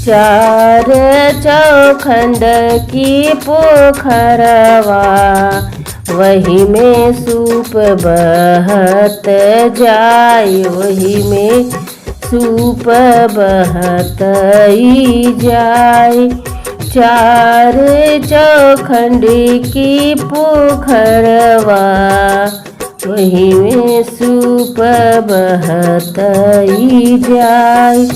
चार चौखंड की पोखरवा, वही में सूप बहत जाय, वही में सूप बहत जाय। चार चौखंड की पोखरवा, वही में सूप बहत जाय।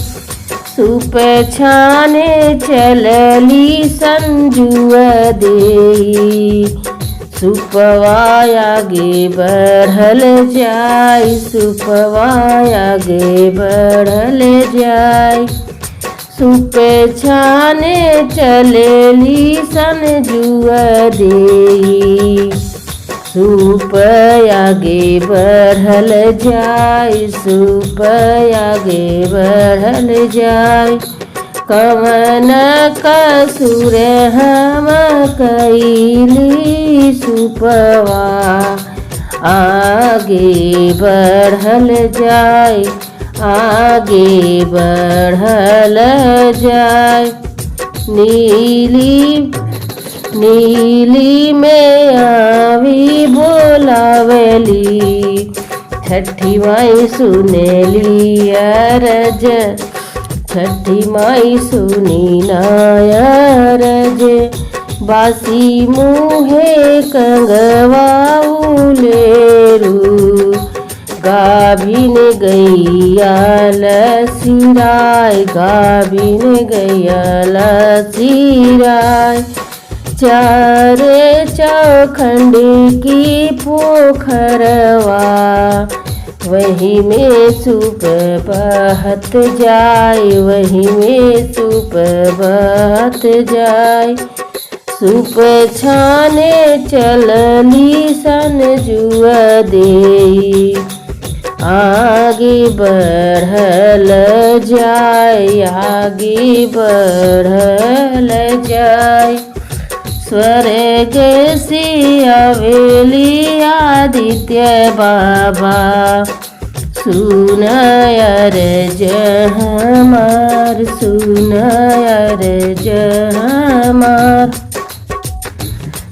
सूप छाने चलली संजुआ देई, सूपवा आगे बढ़ल जाय, सूपवा आगे बढ़ल जाय। सूप छाने चलली संजुआ देई, सूप आगे बढ़ल जाय, सूप आगे बढ़ल जाय। कवन कसूर हम कइली, सूपवा आगे बढ़ल जाय, आगे बढ़ल जाय। नीली नीली में आवी बोलावली, छठी माई सुनेली अरज, छठी माई सुनी नायरज। बासी मुहे कंगवा उलेरू, गाभिन गैया लसिराय, गाभिन गैया लसिराय। चार चौखंड की पोखरवा, वही में सूप बहत जाय, वही में सूप बहत जाय। सूप छाने चलली संजुआ देई, आगे बढ़ल जाय, आगे बढ़ल जाय। स्वर्ग से आवेली आदित्य बाबा, सुन अर्ज हमार, सुन अर्ज हमार।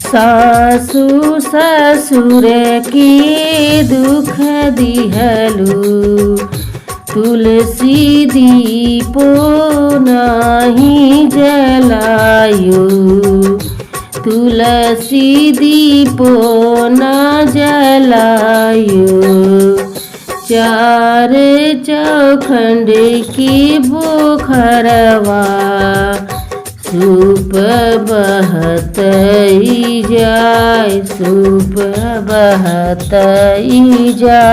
सासु ससुर की दुख दिहलू, तुलसी दीपो नाही जलायो, तुलसी दीपो न जलायो। चार चौखंड की पोखरवा, सूप बहत जाय, सूप बहत जाय।